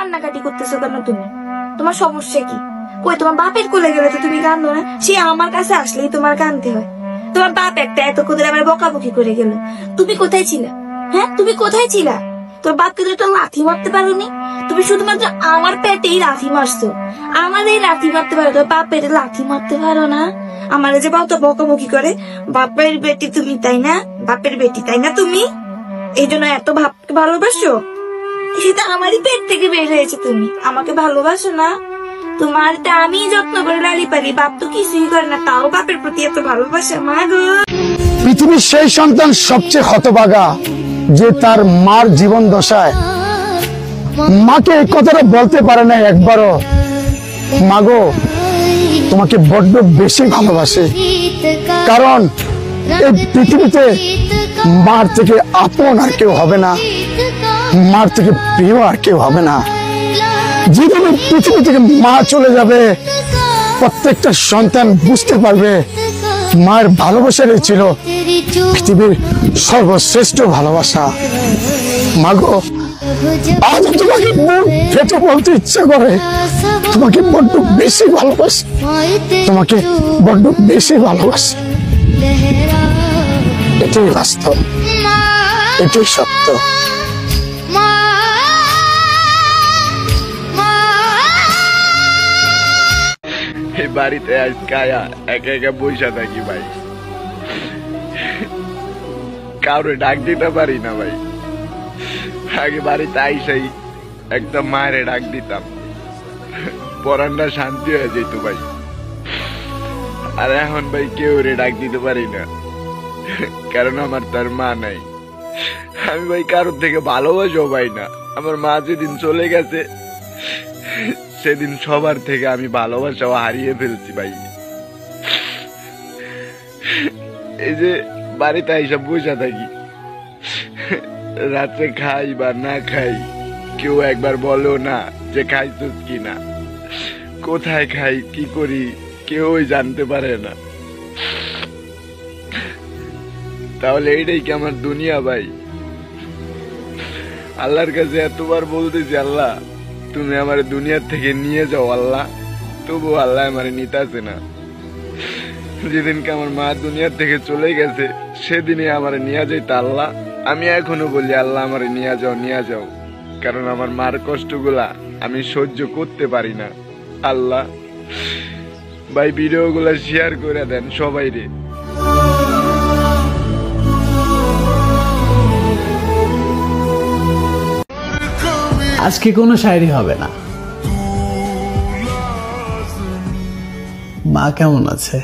কান্নাকাটি করতেছো কেন তুমি? তোমার সমস্যা কি? কই তোমার বাপের কোলে গেলে তো তুমি কান্দো না, সে আমার কাছে আসলেই তোমার কান্দতে হয়। তোমার বাপ একটা এত করে আমার বকাবকি করে গেল, তুমি কোথায় ছিলা? হ্যাঁ, তুমি কোথায় ছিলা? তোর বাপকে তো লাথি মারতে পারোনি, তুমি শুধুমাত্র আমার পেটেই লাথি মারছো। আমার এই লাথি মারতে পারো, তোর বাপের লাথি মারতে পারো না। আমার যে বাপ তো বকাবকি করে, বাপের বেটি তুমি তাই না? বাপের বেটি তাই না তুমি? এই জন্য এত বাপকে ভালোবাসো? সেটা আমারই পেট থেকে বের হয়েছে, তুমি আমাকে ভালোবাসো না? তোমার আমি যত্ন করে লালি পারি, বাপ তো কিছুই করে না, তাও বাপের প্রতি এত ভালোবাসা। মা গো, পৃথিবীর সেই সন্তান সবচেয়ে হতভাগা যে তার মার জীবন দশায় মাকে এই কথাটা বলতে পারে না একবারও। মাগো, তোমাকে বড্ড বেশি ভালোবাসে, কারণ এই পৃথিবীতে মার থেকে আপন আর কেউ হবে না, মার থেকে প্রিয় আর কেউ হবে না। যেদিন পৃথিবী থেকে মা চলে যাবে, প্রত্যেকটা সন্তান বুঝতে পারবে মায়ের ভালোবাসাটাই ছিল পৃথিবীর সর্বশ্রেষ্ঠ ভালোবাসা। মাগো, আজ তোমাকে মন ফেটে বলতে ইচ্ছা করে, তোমাকে বড্ড বেশি ভালোবাসি, তোমাকে বড্ড বেশি ভালোবাসি। এটাই বাস্তব, এটাই সত্য। এই বাড়িতে আজকে একা একা বসে থাকি ভাই, কাউরে ডাক দিতে পারি না ভাই। আগে বাড়িতে আইসাই একটা মায়ের ডাক দিতাম, পরানটা শান্তি হয়ে যেত ভাই। আর এখন ভাই কেউ রে ডাক দিতে পারি না, কারণ আমার তার মা নাই। আমি ভাই কারোর থেকে ভালোবাসও পাই না। আমার মা যেদিন চলে গেছে সেদিন সবার থেকে আমি ভালোবাসাও হারিয়ে ফেলছি ভাই। এই যে বাড়িতে এইসব বসে থাকি, রাত্রে খাই বা না খাই কেউ একবার বলো না যে খাইছিস কিনা, কোথায় খাই কি করি কেউই জানতে পারে না। তাহলে এইটাই কি আমার দুনিয়া ভাই? আল্লাহর কাছে এতবার বলতেছি, আল্লাহ তুমি আমার দুনিয়ার থেকে নিয়ে যাও আল্লাহ, তবু আল্লাহ আমার নিতেছে না। যেদিনকে আমার মা দুনিয়ার থেকে চলে গেছে সেদিনে আমার নিয়ে যাইত আল্লাহ। আমি এখনো বলি আল্লাহ আমার নিয়ে যাও, নিয়ে যাও, কারণ আমার মার কষ্টগুলা আমি সহ্য করতে পারি না। আল্লাহ ভাই ভিডিওগুলা শেয়ার করে দেন সবাই রে। আজকে কোনো শায়রি হবে না। মা কেমন আছে?